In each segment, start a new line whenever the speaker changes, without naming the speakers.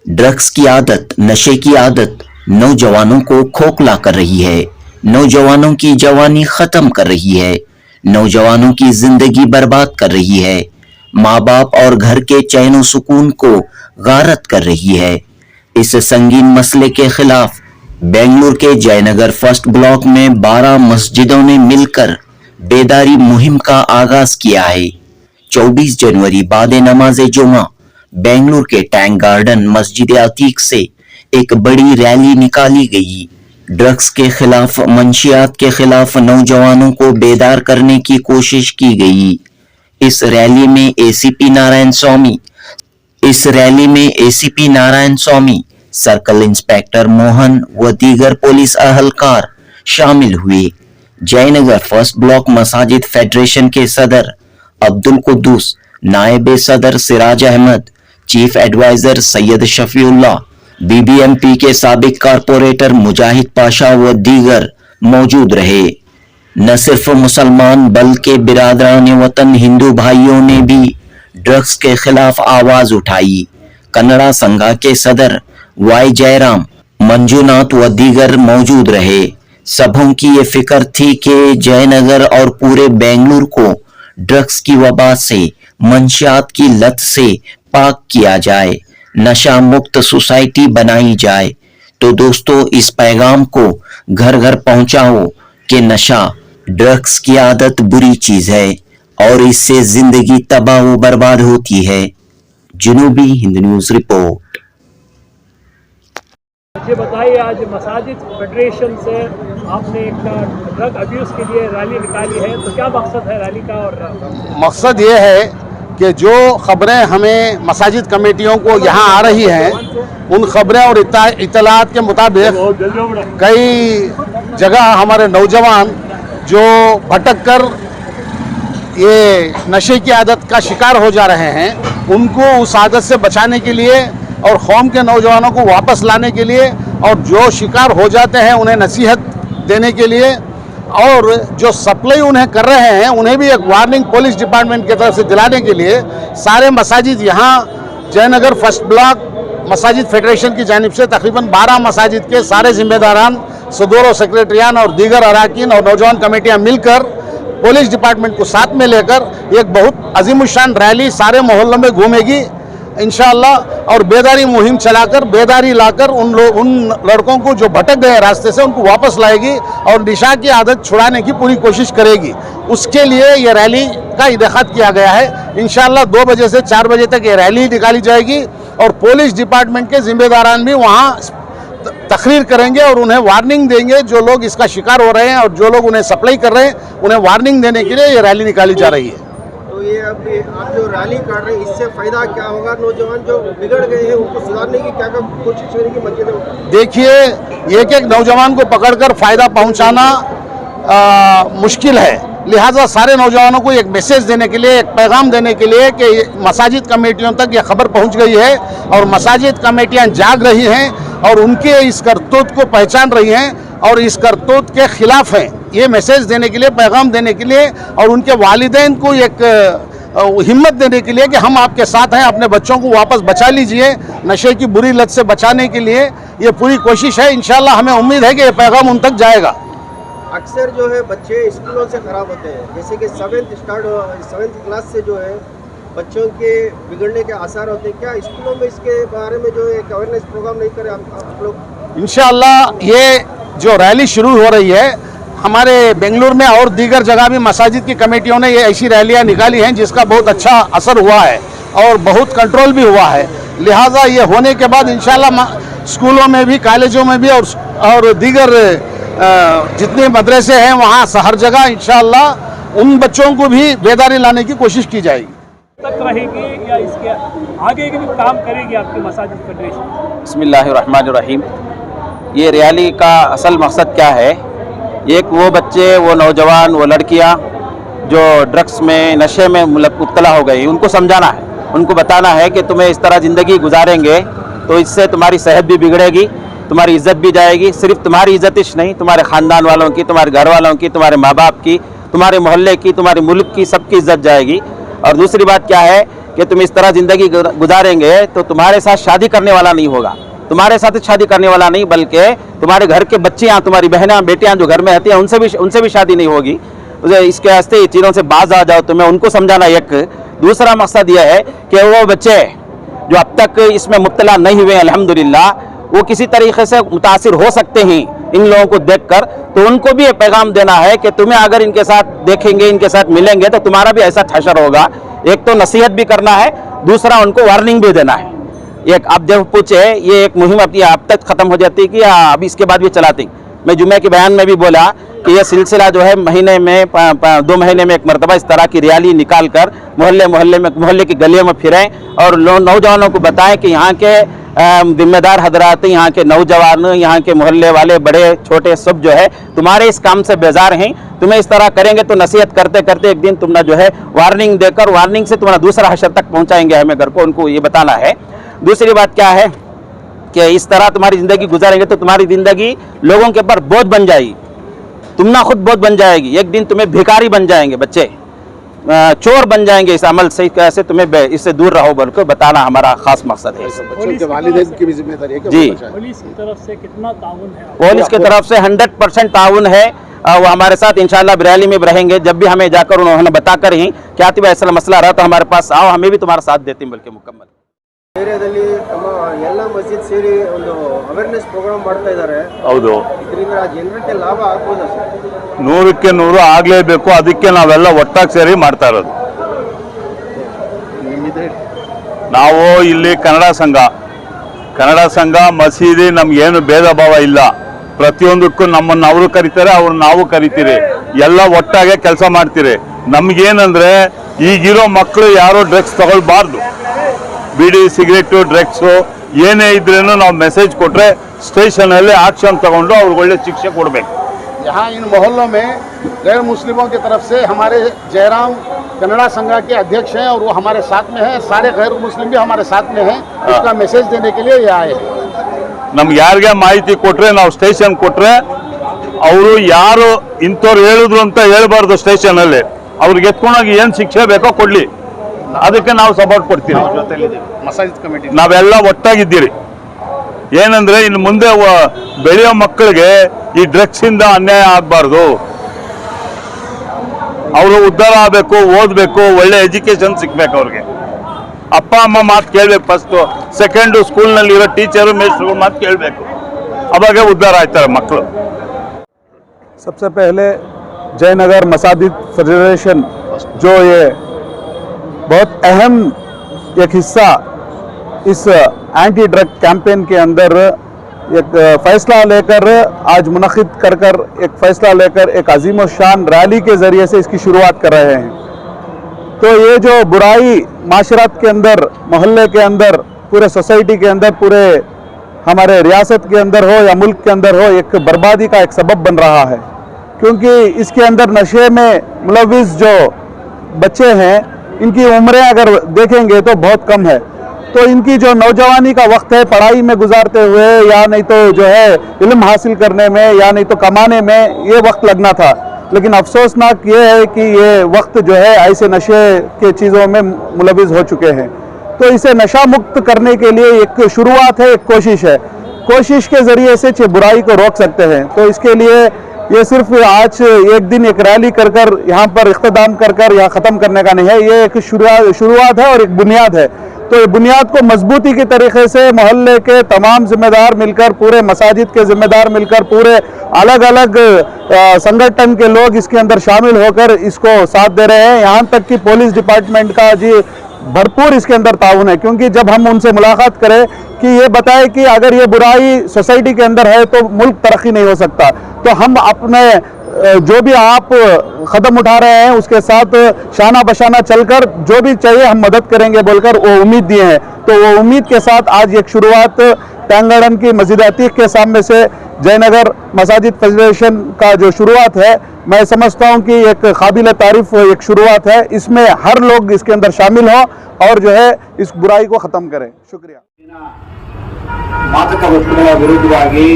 Drugs की आदत, नशे की आदत नौजवानों को खोखला कर रही है, नौजवानों की जवानी खत्म कर रही है, नौजवानों की जिंदगी बर्बाद कर रही है, माँ बाप और घर के चैन सुकून को गारत कर रही है। इस संगीन मसले के खिलाफ बेंगलुरु के जयनगर फर्स्ट ब्लॉक में 12 मस्जिदों ने मिलकर बेदारी मुहिम का आगाज किया है। 24 जनवरी बाद नमाज जुमा बेंगलुरु के टैंक गार्डन मस्जिद अतीक से एक बड़ी रैली निकाली गई। ड्रग्स के खिलाफ, मंशियात के खिलाफ नौजवानों को बेदार करने की कोशिश की गई। इस रैली में ACP Narayan Swamy, circle inspector Mohan व दीगर पुलिस अहलकार शामिल हुए। जयनगर फर्स्ट ब्लॉक मसाजिद फेडरेशन के सदर अब्दुल कुद्दूस, नायब सदर Siraj Ahmed, chief adviser Syed Shafiullah, BBMP के साबिक कारपोरेटर मुजाहिद पाशा व दीगर मौजूद रहे। न सिर्फ मुसलमान बल्कि बिरादरान वतन हिंदू भाइयों ने भी ड्रग्स के खिलाफ आवाज उठाई। कन्नड़ा संघा के सदर वाई जयराम, मंजूनाथ व दीगर मौजूद रहे। सबों की ये फिक्र थी कि जयनगर और पूरे बेंगलुरु को ड्रग्स की वबा से, मंशियात की लत से पाक किया जाए, नशा मुक्त सोसाइटी बनाई जाए। तो दोस्तों, इस पैगाम को घर घर पहुंचाओ कि नशा, ड्रग्स की आदत बुरी चीज है और इससे जिंदगी तबाह व बर्बाद होती है। जनूबी हिंद न्यूज रिपोर्ट।
ये बताइए, आज मसाजिद फेडरेशन से आपने एक ड्रग अब्यूज़ के लिए रैली निकाली है, तो क्या मकसद है रैली का? और
मकसद ये है कि जो खबरें हमें मसाजिद कमेटियों को यहाँ आ रही हैं, उन खबरें और इतलात के मुताबिक कई जगह हमारे नौजवान जो भटक कर ये नशे की आदत का शिकार हो जा रहे हैं, उनको उस आदत से बचाने के लिए और कौम के नौजवानों को वापस लाने के लिए, और जो शिकार हो जाते हैं उन्हें नसीहत देने के लिए, और जो सप्लाई उन्हें कर रहे हैं उन्हें भी एक वार्निंग पुलिस डिपार्टमेंट की तरफ से दिलाने के लिए सारे मसाजिद यहाँ जयनगर फर्स्ट ब्लॉक मसाजिद फेडरेशन की जानिब से तकरीबन 12 मसाजिद के सारे जिम्मेदारान, सदूर और सेक्रेटरियान और दीगर अराकीन और नौजवान कमेटियाँ मिलकर पुलिस डिपार्टमेंट को साथ में लेकर एक बहुत अजीमुशान रैली सारे मोहल्लों में घूमेगी इंशाअल्लाह, और बेदारी मुहिम चलाकर, बेदारी लाकर उन लड़कों को जो भटक गए रास्ते से उनको वापस लाएगी और नशा की आदत छुड़ाने की पूरी कोशिश करेगी। उसके लिए ये रैली का इनेकाद किया गया है। इंशाअल्लाह 2 बजे से 4 बजे तक ये रैली निकाली जाएगी और पुलिस डिपार्टमेंट के जिम्मेदारान भी वहाँ तकरीर करेंगे और उन्हें वार्निंग देंगे। जो लोग इसका शिकार हो रहे हैं और जो लोग उन्हें सप्लाई कर रहे हैं, उन्हें वार्निंग देने के लिए ये रैली निकाली जा रही है।
तो ये अब आप जो रैली कर रहे हैं, इससे फायदा क्या होगा? नौजवान जो बिगड़ गए हैं उनको सुधारने की क्या कोशिश करेगी मस्जिद में?
देखिए, एक नौजवान को पकड़कर फायदा पहुंचाना मुश्किल है, लिहाजा सारे नौजवानों को एक मैसेज देने के लिए, एक पैगाम देने के लिए कि मसाजिद कमेटियों तक ये खबर पहुंच गई है और मसाजिद कमेटियां जाग रही हैं और उनके इस करतूत को पहचान रही हैं और इस करतूत के खिलाफ हैं। ये मैसेज देने के लिए, पैगाम देने के लिए और उनके वालिदैन को एक हिम्मत देने के लिए कि हम आपके साथ हैं, अपने बच्चों को वापस बचा लीजिए। नशे की बुरी लत से बचाने के लिए ये पूरी कोशिश है। इंशाअल्लाह हमें उम्मीद है कि ये पैगाम उन तक जाएगा।
अक्सर जो है बच्चे स्कूलों से ख़राब होते हैं, जैसे कि 7th क्लास से जो है बच्चों के बिगड़ने के आसार होते हैं। क्या स्कूलों में इसके बारे में जो एक अवेयरनेस प्रोग्राम नहीं करें आप लोग? इंशाअल्लाह ये जो रैली शुरू हो रही है, हमारे बेंगलुरु में और दीगर जगह भी मसाजिद की कमेटियों ने ये ऐसी रैलियाँ निकाली हैं जिसका बहुत अच्छा असर हुआ है और बहुत कंट्रोल भी हुआ है। लिहाजा ये होने के बाद इंशाअल्लाह स्कूलों में भी, कॉलेजों में भी और दीगर जितने मदरसे हैं वहाँ हर जगह इंशाअल्लाह उन बच्चों को भी बेदारी लाने की कोशिश की जाएगी।
तक रहेगी या इसके आगे भी काम करेगी आपकी मसाजिद फेडरेशन?
बिस्मिल्लाहिर्रहमानिर्रहीम। ये रैली का असल मकसद क्या है? एक वो बच्चे, वो नौजवान, वो लड़कियां जो ड्रग्स में, नशे में मुब्तला हो गई, उनको समझाना है, उनको बताना है कि तुम्हें इस तरह ज़िंदगी गुजारेंगे तो इससे तुम्हारी सेहत भी बिगड़ेगी, तुम्हारी इज़्ज़त भी जाएगी। सिर्फ तुम्हारी इज़्ज़त ही नहीं, तुम्हारे ख़ानदान वालों की, तुम्हारे घर वालों की, तुम्हारे माँ बाप की, तुम्हारे मोहल्ले की, तुम्हारे मुल्क की, सबकी इज़्ज़त जाएगी। और दूसरी बात क्या है कि तुम इस तरह ज़िंदगी गुजारेंगे तो तुम्हारे साथ शादी करने वाला नहीं होगा, तुम्हारे साथ शादी करने वाला नहीं, बल्कि तुम्हारे घर के बच्चियाँ, तुम्हारी बहना बेटियाँ जो घर में रहती हैं उनसे भी शादी नहीं होगी। इसके वास्ते चीज़ों से बाज आ जाओ, तुम्हें उनको समझाना एक। दूसरा मकसद यह है कि वो बच्चे जो अब तक इसमें मुब्तला नहीं हुए अल्हम्दुलिल्लाह, वो किसी तरीके से मुतासिर हो सकते हैं इन लोगों को देखकर, तो उनको भी ये पैगाम देना है कि तुम्हें अगर इनके साथ देखेंगे, इनके साथ मिलेंगे तो तुम्हारा भी ऐसा हशर होगा। एक तो नसीहत भी करना है, दूसरा उनको वार्निंग भी देना है। एक आप जब पूछे ये एक मुहिम अपनी अब तक ख़त्म हो जाती कि अभी इसके बाद भी चलाती। मैं जुमे के बयान में भी बोला कि ये सिलसिला जो है महीने में 2 महीने में एक मरतबा इस तरह की रैली निकाल कर मोहल्ले की गलियों में फिरें और नौजवानों को बताएं कि यहाँ के जिम्मेदार हजरात, यहाँ के नौजवान, यहाँ के मोहल्ले वाले बड़े छोटे सब जो है तुम्हारे इस काम से बेजार हैं। तुम्हें इस तरह करेंगे तो नसीहत करते करते एक दिन तुम ना जो है वार्निंग देकर, वार्निंग से तुम्हारा दूसरा हशर तक पहुँचाएंगे हमें घर को, उनको ये बताना है। दूसरी बात क्या है कि इस तरह तुम्हारी ज़िंदगी गुजारेंगे तो तुम्हारी ज़िंदगी लोगों के ऊपर बोझ बन जाएगी, तुम ना खुद बोझ बन जाएगी। एक दिन तुम्हें भिखारी बन जाएंगे बच्चे, चोर बन जाएंगे इस अमल से। कैसे तुम्हें इससे दूर रहो बल्कि बताना हमारा खास मकसद है।
बच्चों के वालिदैन की भी जिम्मेदारी है कि
जी,
पुलिस की तरफ से कितना ताउन है?
पुलिस की तरफ से 100% ताउन है। वो हमारे साथ इंशाल्लाह रैली में भी रहेंगे। जब भी हमें जाकर उन्होंने बताकर ही क्या तुम्हें ऐसा मसला रहा तो हमारे पास आओ, हमें भी तुम्हारा साथ देते हैं बल्कि मुकम्मल।
ಏರಿಯಾದಲ್ಲಿ ಎಲ್ಲ ಮಸ್ಜಿದ್ ಸೇರಿ ಒಂದು ಅವೇರ್ನೆಸ್ ಪ್ರೋಗ್ರಾಮ್ ಮಾಡ್ತಾ ಇದ್ದಾರೆ.
ಹೌದು,
ಇದರಿಂದ ಜನರಿಗೆ ಲಾಭ ಆಗ್ಬೋದಾ ಸರ್?
100ಕ್ಕೆ 100 ಆಗಲೇಬೇಕು. ಅದಕ್ಕೆ ನಾವೆಲ್ಲ ಒಟ್ಟಾಗಿ ಸೇರಿ ಮಾಡ್ತಾ ಇರೋದು. ನಾವು ಇಲ್ಲಿ ಕನ್ನಡ ಸಂಘ ಮಸೀದಿ ನಮ್ಗೇನು ಭೇದ ಭಾವ ಇಲ್ಲ. ಪ್ರತಿಯೊಂದಕ್ಕೂ ನಮ್ಮನ್ನು ಅವರು ಕರೀತಾರೆ, ಅವ್ರು ನಾವು ಕರಿತೀರಿ, ಎಲ್ಲ ಒಟ್ಟಾಗೆ ಕೆಲಸ ಮಾಡ್ತೀರಿ. ನಮ್ಗೇನಂದ್ರೆ ಈಗಿರೋ ಮಕ್ಕಳು ಯಾರೋ ಡ್ರಗ್ಸ್ ತಗೊಳ್ಬಾರ್ದು. बीड़ी सिगरेटು ड्रग्सು ಏನೇ ಇದ್ರೇನು ನಾವು ಮೆಸೇಜ್ ಕೊಟ್ಟರೆ ಸ್ಟೇಷನಲ್ಲಿ ಆಕ್ಷನ್ ತಗೊಂಡು ಅವ್ರಿಗೆ ಒಳ್ಳೆ ಶಿಕ್ಷೆ ಕೊಡಬೇಕು.
यहाँ इन मोहल्लों में गैर मुस्लिमों की तरफ से हमारे जयराम कन्नड़ा संघ के अध्यक्ष हैं और वो हमारे साथ में हैं, सारे गैर मुस्लिम भी हमारे साथ में हैं। उसका मैसेज देने के लिए ये आए हैं.
ನಮ್ಗೆ ಯಾರಿಗೆ ಮಾಹಿತಿ ಕೊಟ್ಟರೆ ನಾವು ಸ್ಟೇಷನ್ ಕೊಟ್ಟರೆ ಅವರು ಯಾರು ಇಂಥವ್ರು ಹೇಳಿದ್ರು ಅಂತ ಹೇಳ್ಬಾರ್ದು. ಸ್ಟೇಷನಲ್ಲಿ ಅವ್ರಿಗೆ ಎತ್ಕೊಂಡೋಗಿ ಏನು ಶಿಕ್ಷೆ ಬೇಕೋ ಕೊಡಲಿ, ಅದಕ್ಕೆ ನಾವು ಸಪೋರ್ಟ್ ಕೊಡ್ತೀವಿ.
ಮಸಾಜಿದ್ ಕಮಿಟಿ
ನಾವೆಲ್ಲ ಒಟ್ಟಾಗಿದ್ದೀರಿ. ಏನಂದ್ರೆ ಇನ್ನು ಮುಂದೆ ಬೆಳೆಯೋ ಮಕ್ಕಳಿಗೆ ಈ ಡ್ರಗ್ಸ್ ಇಂದ ಅನ್ಯಾಯ ಆಗಬಾರ್ದು. ಅವರು ಉದ್ಧಾರ ಆಗಬೇಕು, ಓದಬೇಕು, ಒಳ್ಳೆ ಎಜುಕೇಶನ್ ಸಿಗ್ಬೇಕು. ಅವ್ರಿಗೆ ಅಪ್ಪ ಅಮ್ಮ ಮಾತು ಕೇಳಬೇಕು ಫಸ್ಟ್, ಸೆಕೆಂಡು ಸ್ಕೂಲ್ನಲ್ಲಿರೋ ಟೀಚರು ಮೇಸ್ಟ್ರುಗಳ ಮಾತು ಕೇಳಬೇಕು, ಅವಾಗ ಉದ್ಧಾರ ಆಯ್ತಾರೆ ಮಕ್ಕಳು.
सबसे पहले जयनगर मसाजिद फेडरेशन जो ये बहुत अहम एक हिस्सा इस एंटी ड्रग कैंपेन के अंदर एक फ़ैसला लेकर आज मुनक़िद कर एक फ़ैसला लेकर एक अजीम शान रैली के ज़रिए से इसकी शुरुआत कर रहे हैं। तो ये जो बुराई माशरत के अंदर, मोहल्ले के अंदर, पूरे सोसाइटी के अंदर, पूरे हमारे रियासत के अंदर हो या मुल्क के अंदर हो, एक बर्बादी का एक सबब बन रहा है। क्योंकि इसके अंदर नशे में मुलविस जो बच्चे हैं, इनकी उम्रें अगर देखेंगे तो बहुत कम है। तो इनकी जो नौजवानी का वक्त है पढ़ाई में गुजारते हुए या नहीं तो जो है इल्म हासिल करने में या नहीं तो कमाने में ये वक्त लगना था, लेकिन अफसोसनाक ये है कि ये वक्त जो है ऐसे नशे के चीज़ों में मुलविस हो चुके हैं। तो इसे नशा मुक्त करने के लिए एक शुरुआत है, एक कोशिश है। कोशिश के ज़रिए से बुराई को रोक सकते हैं। तो इसके लिए ये सिर्फ आज एक दिन एक रैली कर यहाँ पर इख्तिताम कर यहाँ ख़त्म करने का नहीं है, ये एक शुरुआत है और एक बुनियाद है। तो ये बुनियाद को मजबूती के तरीके से मोहल्ले के तमाम जिम्मेदार मिलकर, पूरे मसाजिद के जिम्मेदार मिलकर, पूरे अलग अलग संगठन के लोग इसके अंदर शामिल होकर इसको साथ दे रहे हैं। यहाँ तक कि पुलिस डिपार्टमेंट का जी भरपूर इसके अंदर ताउन है। क्योंकि जब हम उनसे मुलाकात करें कि ये बताए कि अगर ये बुराई सोसाइटी के अंदर है तो मुल्क तरक्की नहीं हो सकता, तो हम अपने जो भी आप कदम उठा रहे हैं उसके साथ शाना बशाना चलकर जो भी चाहिए हम मदद करेंगे बोलकर वो उम्मीद दिए हैं। तो वो उम्मीद के साथ आज एक शुरुआत टैंगड़न की मस्जिद अतीक के सामने से जयनगर मसाजिद फेडरेशन का जो शुरुआत है, मैं समझता हूं कि एक काबिल तारीफ एक शुरुआत है। इसमें हर लोग इसके अंदर शामिल हों और जो है इस बुराई को ख़त्म करें। शुक्रिया।
ಮಾದಕ ವಸ್ತುಗಳ ವಿರುದ್ಧವಾಗಿ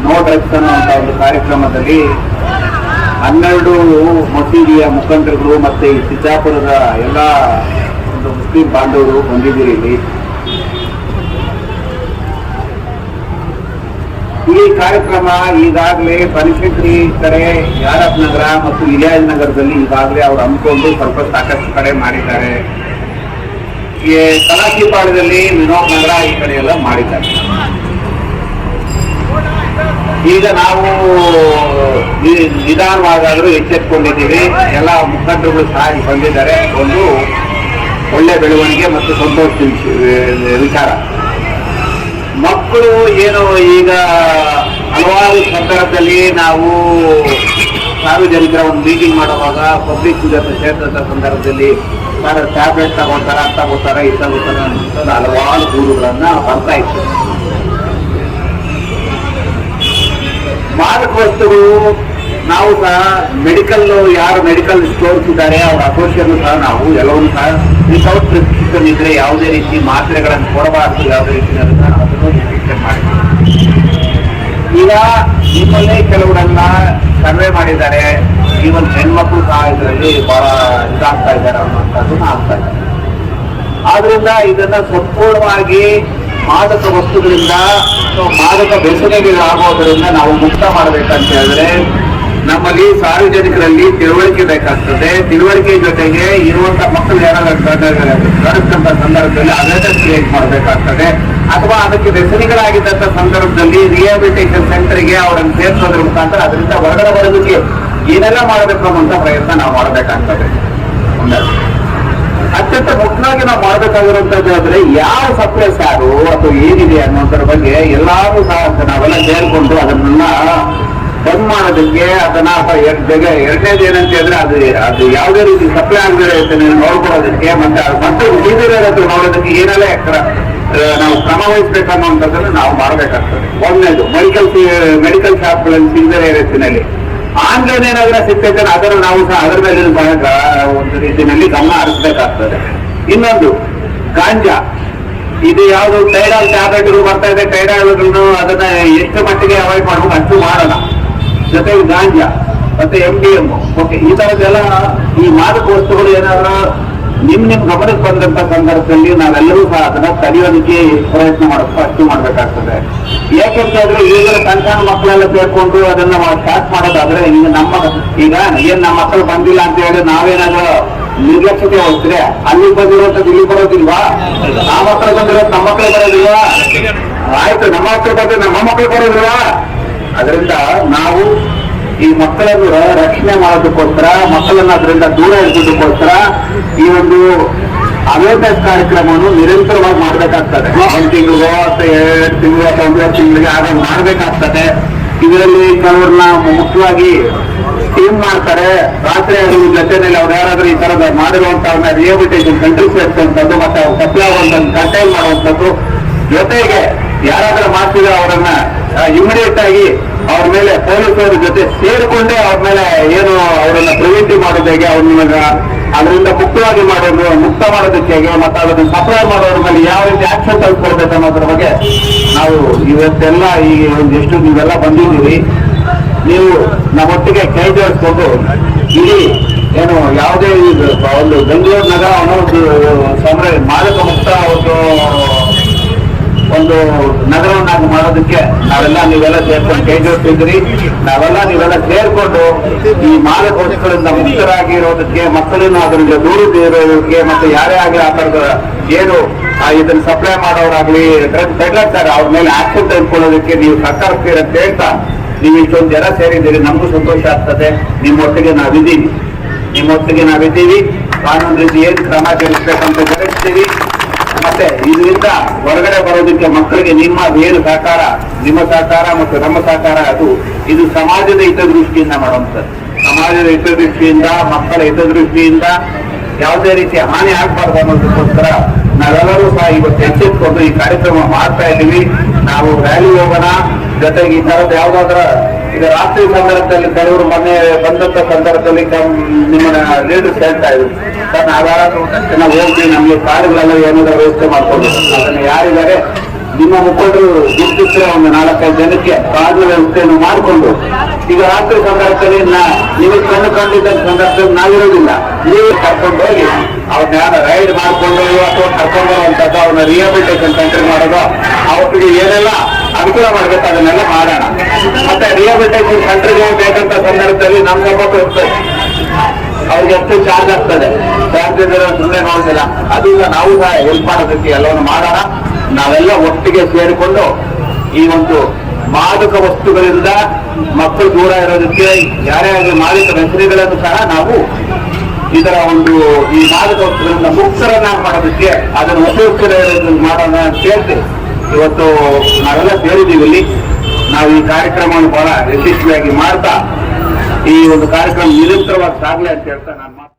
ನೋ ಡ್ರಗ್ಸ್ ಅನ್ನುವಂಥ ಒಂದು ಕಾರ್ಯಕ್ರಮದಲ್ಲಿ 12 ಮಸೀದಿಯ ಮುಖಂಡರುಗಳು ಮತ್ತೆ ಈ ಸಿದ್ದಾಪುರದ ಎಲ್ಲ ಒಂದು ಮುಸ್ಲಿಂ ಬಾಂಧವರು ಬಂದಿದ್ದೀರಿ ಇಲ್ಲಿ. ಈ ಕಾರ್ಯಕ್ರಮ ಈಗಾಗಲೇ ಬನಶಂಕರಿ ಕಡೆ ಯಾರಪ್ ನಗರ ಮತ್ತು ಇಲಿಯಾಜ್ ನಗರದಲ್ಲಿ ಈಗಾಗಲೇ ಅವರು ಹಮ್ಮಿಕೊಂಡು ಸ್ವಲ್ಪ ಸಾಕಷ್ಟು ಕಡೆ ಮಾಡಿದ್ದಾರೆ. ಈ ಕಲಾಸಿಪಾಳ್ಯದಲ್ಲಿ ವಿನೋದ್ ನಗರ ಈ ಕಡೆ ಎಲ್ಲ ಮಾಡಿದ್ದಾರೆ. ಈಗ ನಾವು ನಿಧಾನವಾಗಾದರೂ ಎಚ್ಚೆತ್ತುಕೊಂಡಿದ್ದೀವಿ. ಎಲ್ಲ ಮುಖಂಡರುಗಳು ಸಹ ಬಂದಿದ್ದಾರೆ. ಒಂದು ಒಳ್ಳೆ ಬೆಳವಣಿಗೆ ಮತ್ತು ಸಂತೋಷದ ವಿಚಾರ. ಮಕ್ಕಳು ಏನು ಈಗ ಹಲವಾರು ಸಂದರ್ಭದಲ್ಲಿ ನಾವು ಸಾರ್ವಜನಿಕರ ಒಂದು ಮೀಟಿಂಗ್ ಮಾಡುವಾಗ ಪಬ್ಲಿಕ್ ಜೊತೆ ಸೇರಿದಂಥ ಸಂದರ್ಭದಲ್ಲಿ ಟ್ಯಾಬ್ಲೆಟ್ ತಗೋತಾರೆ, ಅದು ತಗೋತಾರೆ, ಇದು ತಗೋತಾರೆ ಅಂತ ಹಲವಾರು ದೂರುಗಳನ್ನ ಬರ್ತಾ ಇತ್ತು. ಮಾದಕ ವಸ್ತುಗಳು ನಾವು ಸಹ ಮೆಡಿಕಲ್ ಯಾರು ಮೆಡಿಕಲ್ ಸ್ಟೋರ್ಸ್ ಇದ್ದಾರೆ ಅವರ ಅಸೋಸಿಯೇಷನ್ ಸಹ ನಾವು ಎಲ್ಲವನ್ನೂ ಸಹ ವಿತೌಟ್ ಪ್ರಿಸ್ಕ್ರಿಪ್ಷನ್ ಇದ್ರೆ ಯಾವುದೇ ರೀತಿ ಮಾತ್ರೆಗಳನ್ನು ಕೊಡಬಾರ್ದು, ಯಾವುದೇ ರೀತಿ ಅದನ್ನು ರಿಸ್ಟ್ರಿಕ್ಷನ್ ಮಾಡಿದ್ದೀವಿ. ಈಗ ನಿಮ್ಮಲ್ಲೇ ಕೆಲವರನ್ನ ಸರ್ವೆ ಮಾಡಿದ್ದಾರೆ. ಈವನ್ ಹೆಣ್ಮಕ್ಳು ಸಹ ಇದರಲ್ಲಿ ಬಹಳ ಇದಾಗ್ತಾ ಇದ್ದಾರೆ ಅನ್ನುವಂಥದ್ದನ್ನು ಆಗ್ತಾ ಇದೆ. ಆದ್ರಿಂದ ಇದನ್ನ ಸಂಪೂರ್ಣವಾಗಿ ಮಾದಕ ವಸ್ತುಗಳಿಂದ ಮಾದಕ ವ್ಯಸನಗಳಾಗೋದ್ರಿಂದ ನಾವು ಮುಕ್ತ ಮಾಡಬೇಕಂತ ಹೇಳಿದ್ರೆ ನಮ್ಮಲ್ಲಿ ಸಾರ್ವಜನಿಕರಲ್ಲಿ ತಿಳುವಳಿಕೆ ಬೇಕಾಗ್ತದೆ. ತಿಳುವಳಿಕೆ ಜೊತೆಗೆ ಇರುವಂತ ಮಕ್ಕಳು ಯಾರಾದ್ರೂ ನಡೆಸ್ತಂತ ಸಂದರ್ಭದಲ್ಲಿ ಅವೇರ್ನೆಸ್ ಕ್ರಿಯೇಟ್ ಮಾಡಬೇಕಾಗ್ತದೆ. ಅಥವಾ ಅದಕ್ಕೆ ವ್ಯಸನಿಗಳಾಗಿದ್ದಂತ ಸಂದರ್ಭದಲ್ಲಿ ರಿಹಾಬಿಲಿಟೇಷನ್ ಸೆಂಟರ್ಗೆ ಅವರನ್ನು ಸೇರಿಸೋದ್ರ ಮುಖಾಂತರ ಅದರಿಂದ ಹೊರಗಡೆ ಬರೋದಕ್ಕೆ ಏನೆಲ್ಲ ಮಾಡಬೇಕು ಅನ್ನುವಂಥ ಪ್ರಯತ್ನ ನಾವು ಮಾಡಬೇಕಾಗ್ತದೆ. ಅತ್ಯಂತ ಮುಖ್ಯವಾಗಿ ನಾವು ಮಾಡಬೇಕಾಗಿರುವಂತದ್ದು ಅಂದ್ರೆ ಯಾವ ಸಪ್ಲೈಸ್ ಯಾರು ಅಥವಾ ಏನಿದೆ ಅನ್ನೋದ್ರ ಬಗ್ಗೆ ಎಲ್ಲಾರು ಸಹ ನಾವೆಲ್ಲ ಸೇರ್ಕೊಂಡು ಅದನ್ನೆಲ್ಲ ಬಂದ್ ಮಾಡೋದಕ್ಕೆ ಅದನ್ನ ಎರಡನೇದು ಏನಂತ ಹೇಳಿದ್ರೆ ಅದು ಯಾವುದೇ ರೀತಿ ಸಪ್ಲೈ ಆಗದೆ ನೋಡ್ಕೊಳ್ಳೋದಕ್ಕೆ ಮತ್ತೆ ಉಳಿದಿರೋದು ನೋಡೋದಕ್ಕೆ ಏನೆಲ್ಲ ನಾವು ಕ್ರಮ ವಹಿಸ್ಬೇಕನ್ನುವಂಥದ್ದನ್ನು ನಾವು ಮಾಡಬೇಕಾಗ್ತದೆ. ಒಂದನೇದು ಮೆಡಿಕಲ್ ಶಾಪ್ಗಳಲ್ಲಿ ಸಿಗದೇ ರೀತಿಯಲ್ಲಿ ಆನ್ಲೈನ್ ಏನಾದ್ರೆ ಸಿಗ್ತೈತೆ ಅದನ್ನು ನಾವು ಸಹ ಅದರ ಮೇಲೆ ಒಂದು ರೀತಿಯಲ್ಲಿ ಗಮನ ಹರಿಸಬೇಕಾಗ್ತದೆ. ಇನ್ನೊಂದು ಗಾಂಜಾ, ಇದು ಯಾವುದು ಟೈರಾಯ್ಡ್ ಟ್ಯಾಬ್ಲೆಟ್ಗಳು ಬರ್ತಾ ಇದೆ, ಟೈರಾಯ್ಡ್ಗಳನ್ನು ಅದನ್ನ ಎಷ್ಟು ಮಟ್ಟಿಗೆ ಅವಾಯ್ಡ್ ಮಾಡ್ಬೇಕು ಅಷ್ಟು ಮಾಡೋಣ. ಜೊತೆಗೆ ಗಾಂಜಾ ಮತ್ತೆ MDM, ಓಕೆ, ಈ ತರದ್ದೆಲ್ಲ ಈ ಮಾದಕ ವಸ್ತುಗಳು ಏನಾದ್ರೂ ನಿಮ್ ಗಮನಕ್ಕೆ ಬಂದಂತ ಸಂದರ್ಭದಲ್ಲಿ ನಾವೆಲ್ಲರೂ ಸಹ ಅದನ್ನ ತಡೆಯೋದಕ್ಕೆ ಪ್ರಯತ್ನ ಮಾಡಬೇಕು, ಅಷ್ಟು ಮಾಡ್ಬೇಕಾಗ್ತದೆ. ಯಾಕೆಂತ ಹೇಳಿದ್ರೆ ಈಗಿನ ಸಣ್ಣ ಮಕ್ಕಳೆಲ್ಲ ಸೇರ್ಕೊಂಡು ಅದನ್ನ ಸ್ಟಾರ್ಟ್ ಮಾಡೋದಾದ್ರೆ ಈಗ ಏನ್ ನಮ್ಮ ಮಕ್ಕಳು ಬಂದಿಲ್ಲ ಅಂತ ಹೇಳಿ ನಾವೇನಾದ್ರೂ ನಿರ್ಲಕ್ಷ್ಯತೆ ಹೋಗ್ತಾರೆ, ಅಲ್ಲಿ ಬಂದಿರೋಂಥದ್ದು ಇಲ್ಲಿ ಬರೋದಿಲ್ವಾ? ಆ ಮಕ್ಕಳು ಬಂದಿರೋದು ನಮ್ಮ ಮಕ್ಕಳು ಬರೋದಿಲ್ವಾ? ಆಯ್ತು, ನಮ್ಮ ಮಕ್ಕಳು ಬಂದ್ರೆ ನಮ್ಮ ಮಕ್ಕಳು ಬರೋದಿಲ್ವಾ? ಅದರಿಂದ ನಾವು ಈ ಮಕ್ಕಳನ್ನು ರಕ್ಷಣೆ ಮಾಡೋದಕ್ಕೋಸ್ಕರ, ಮಕ್ಕಳನ್ನ ಅದರಿಂದ ದೂರ ಇರಿಸೋದಕ್ಕೋಸ್ಕರ ಈ ಒಂದು ಅವೇರ್ನೆಸ್ ಕಾರ್ಯಕ್ರಮವನ್ನು ನಿರಂತರವಾಗಿ ಮಾಡಬೇಕಾಗ್ತದೆ. 1 ತಿಂಗಳಿಗೋ ಅಥವಾ 2 ತಿಂಗಳು ಅಥವಾ 1.5 ತಿಂಗಳಿಗೆ ಆಗ ಮಾಡಬೇಕಾಗ್ತದೆ. ಇದರಲ್ಲಿ ಕೆಲವ್ರನ್ನ ಮುಖ್ಯವಾಗಿ ಟೀಮ್ ಮಾಡ್ತಾರೆ. ರಾತ್ರಿ ಅವ್ರ ಜೊತೆಯಲ್ಲಿ ಅವ್ರು ಯಾರಾದ್ರೂ ಈ ತರದ ಮಾಡಿರುವಂತವ್ರನ್ನ ರಿಹಾಬಿಲಿಟೇಷನ್ ಸೆಂಟರ್ ಸೇರಿಸುವಂಥದ್ದು ಮತ್ತೆ ಅವ್ರು ಸಪ್ಲೈ ಆಗುವಂಥದ್ದು ಕಂಟ್ರೋಲ್ ಮಾಡುವಂಥದ್ದು. ಜೊತೆಗೆ ಯಾರಾದ್ರೂ ಮಾಡ್ತಿದ್ರೆ ಅವರನ್ನ ಇಮಿಡಿಯೇಟ್ ಆಗಿ ಅವ್ರ ಮೇಲೆ ಪೊಲೀಸರ ಜೊತೆ ಸೇರಿಕೊಂಡೇ ಅವ್ರ ಮೇಲೆ ಏನು ಅವರನ್ನ ಪ್ರಿವೆಂಟಿವ್ ಮಾಡೋದು ಹೇಗೆ, ಅವ್ರನ್ನ ಅದರಿಂದ ಮುಕ್ತ ಮಾಡೋದಕ್ಕೆ ಹೇಗೆ, ಮತ್ತೆ ಅದನ್ನ ಸಪ್ಲೈ ಮಾಡೋದ್ರ ಮೇಲೆ ಯಾವ ರೀತಿ ಆಕ್ಷನ್ ತೆಗೆದುಕೊಳ್ಬೇಕು ಅನ್ನೋದ್ರ ಬಗ್ಗೆ ನಾವು ಇವತ್ತೆಲ್ಲ ಈ ಒಂದಿಷ್ಟು ನೀವೆಲ್ಲ ಬಂದಿದ್ದೀವಿ. ನೀವು ನಮ್ಮೊಟ್ಟಿಗೆ ಕೈ ಜೋಡಿಸ್ಕೊಂಡು ಇಡೀ ಏನು ಯಾವುದೇ ಒಂದು ಬೆಂಗಳೂರು ನಗರ ಅನ್ನೋ ಮಾದಕ ಮುಕ್ತ ಒಂದು ನಗರವನ್ನಾಗಿ ಮಾಡೋದಕ್ಕೆ ನೀವೆಲ್ಲ ಸೇರ್ಕೊಂಡು ಕೈ ಜೋಡಿಸಿದ್ರಿ. ನೀವೆಲ್ಲ ಸೇರ್ಕೊಂಡು ಈ ಮಾದಕ ವಸ್ತುಗಳಿಂದ ಮುಕ್ತರಾಗಿರೋದಕ್ಕೆ, ಮಕ್ಕಳನ್ನು ಅದರಿಂದ ದೂರ ಇರೋದಕ್ಕೆ, ಮತ್ತೆ ಯಾರೇ ಆಗಲಿ ಆ ತರದ ಏನು ಇದನ್ನ ಸಪ್ಲೈ ಮಾಡೋರಾಗ್ಲಿ ಡ್ರಗ್ ಪೆಡ್ಲರ್ಸ್ ಅವ್ರ ಮೇಲೆ ಆಕ್ಷನ್ ತೆಗೆದುಕೊಳ್ಳೋದಕ್ಕೆ ನೀವು ಸಹಕರಿಸ್ತೀರ ಅಂತ ಹೇಳ್ತಾ ನೀವು ಇಷ್ಟೊಂದು ಜನ ಸೇರಿದ್ದೀರಿ. ನಮಗೂ ಸಂತೋಷ ಆಗ್ತದೆ. ನಿಮ್ಮೊಟ್ಟಿಗೆ ನಾವಿದ್ದೀವಿ. ಕಾನೂನು ರೀತಿ ಏನ್ ಕ್ರಮ ಜರುಗಿಸ್ಬೇಕಂತ ಜರುಗಿಸ್ತೀವಿ. ಮತ್ತೆ ಇದರಿಂದ ಹೊರಗಡೆ ಬರೋದಕ್ಕೆ ಮಕ್ಕಳಿಗೆ ನಿಮ್ಮ ಸಹಕಾರ ಮತ್ತು ನಮ್ಮ ಸಹಕಾರ ಇದು ಸಮಾಜದ ಹಿತದೃಷ್ಟಿಯಿಂದ ಮಾಡುವಂಥದ್ದು. ಸಮಾಜದ ಹಿತದೃಷ್ಟಿಯಿಂದ, ಮಕ್ಕಳ ಹಿತದೃಷ್ಟಿಯಿಂದ ಯಾವುದೇ ರೀತಿ ಹಾನಿ ಆಗ್ಬಾರ್ದು ಅನ್ನೋದಕ್ಕೋಸ್ಕರ ನಾವೆಲ್ಲರೂ ಸಹ ಇವತ್ತು ಎಚ್ಚೆತ್ಕೊಂಡು ಈ ಕಾರ್ಯಕ್ರಮ ಮಾಡ್ತಾ ಇದ್ದೀವಿ. ನಾವು ರ್ಯಾಲಿ ಹೋಗೋಣ. ಜೊತೆಗೆ ಈ ತರದ ಯಾವ್ದಾದ್ರ ಈಗ ರಾತ್ರಿ ಸಂದರ್ಭದಲ್ಲಿ ಕೆಲವರು ಮೊನ್ನೆ ಬಂದಂತ ಸಂದರ್ಭದಲ್ಲಿ ನಿಮ್ಮನ್ನ ಲೀಡರ್ಸ್ ಹೇಳ್ತಾ ಇದ್ರು, ಸರ್ ನಾವ್ಯಾರು ನಾವು ಹೋಗ್ತೀವಿ, ನಮ್ಗೆ ಕಾರುಗಳೆಲ್ಲ ಏನಾದ್ರೂ ವ್ಯವಸ್ಥೆ ಮಾಡ್ಕೊಂಡು ಅದನ್ನ ಯಾರಿದ್ದಾರೆ ನಿಮ್ಮ ಮುಖಂಡರು ಗುರುತಿಸಿದ್ರೆ ಒಂದು 4-5 ಜನಕ್ಕೆ ಕಾರಿನ ವ್ಯವಸ್ಥೆಯನ್ನು ಮಾಡಿಕೊಂಡು, ಈಗ ರಾತ್ರಿ ಸಂದರ್ಭದಲ್ಲಿ ನಿಮಗೆ ಕಣ್ಣು ಕಂಡಿದ್ದ ಸಂದರ್ಭದಲ್ಲಿ ನಾವಿರೋದಿಲ್ಲ, ನೀವು ಕರ್ಕೊಂಡು ಹೋಗಿ ಅವ್ರನ್ನ ಯಾರು ರೈಡ್ ಮಾಡ್ಕೊಂಡು ಅಥವಾ ಕರ್ಕೊಂಡು ಬರುವಂತದ್ದು, ಅವ್ರನ್ನ ರಿಹಾಬಿಲಿಟೇಷನ್ ಸೆಂಟರ್ ಮಾಡೋದು, ಅವ್ರಿಗೆ ಏನೆಲ್ಲ ಅನುಕೂಲ ಮಾಡ್ಬೇಕು ಅದನ್ನೆಲ್ಲ ಮಾಡೋಣ. ಮತ್ತೆ ರಿಹಾಬಿಲಿಟೇಷನ್ ಸೆಂಟರ್ಗೆ ಬೇಕಂತ ಸಂದರ್ಭದಲ್ಲಿ ನಮ್ಮ ಸಪೋರ್ಟ್ ಇರ್ತದೆ, ಅವ್ರಿಗೆ ಎಷ್ಟು ಚಾರ್ಜ್ ಆಗ್ತದೆ, ಚಾರ್ಜ್ ಇದ್ರೆ ಸುಮ್ಮನೆ ನೋಡೋದಿಲ್ಲ, ಅದೀಗ ನಾವು ಸಹ ಹೆಲ್ಪ್ ಮಾಡೋದಕ್ಕೆ ಎಲ್ಲವನ್ನು ಮಾಡೋಣ. ನಾವೆಲ್ಲ ಒಟ್ಟಿಗೆ ಸೇರಿಕೊಂಡು ಈ ಒಂದು ಮಾದಕ ವಸ್ತುಗಳಿಂದ ಮಕ್ಕಳು ದೂರ ಇರೋದಕ್ಕೆ ಯಾರೇ ಆಗಲಿ ಮಾದಕ ವ್ಯಸನಿಗಳನ್ನು ಸಹ ನಾವು ಇದರ ಒಂದು ಈ ಮಾದಕ ವಸ್ತುಗಳಿಂದ ಮುಕ್ತರನ್ನ ಮಾಡೋದಕ್ಕೆ ಅದನ್ನು ಉಪಯುಕ್ತ ಮಾಡೋಣ ಅಂತ ಹೇಳ್ತಿ ಇವತ್ತು ನಾವೆಲ್ಲ ಸೇರಿದ್ದೀವಿ ಇಲ್ಲಿ. ನಾವು ಈ ಕಾರ್ಯಕ್ರಮವನ್ನು ಬಹಳ ಯಶಸ್ವಿಯಾಗಿ ಮಾಡ್ತಾ ಈ ಒಂದು ಕಾರ್ಯಕ್ರಮ ನಿರಂತರವಾಗಿ ಸಾಗಲಿ ಅಂತ ಹೇಳ್ತಾ ನಾನು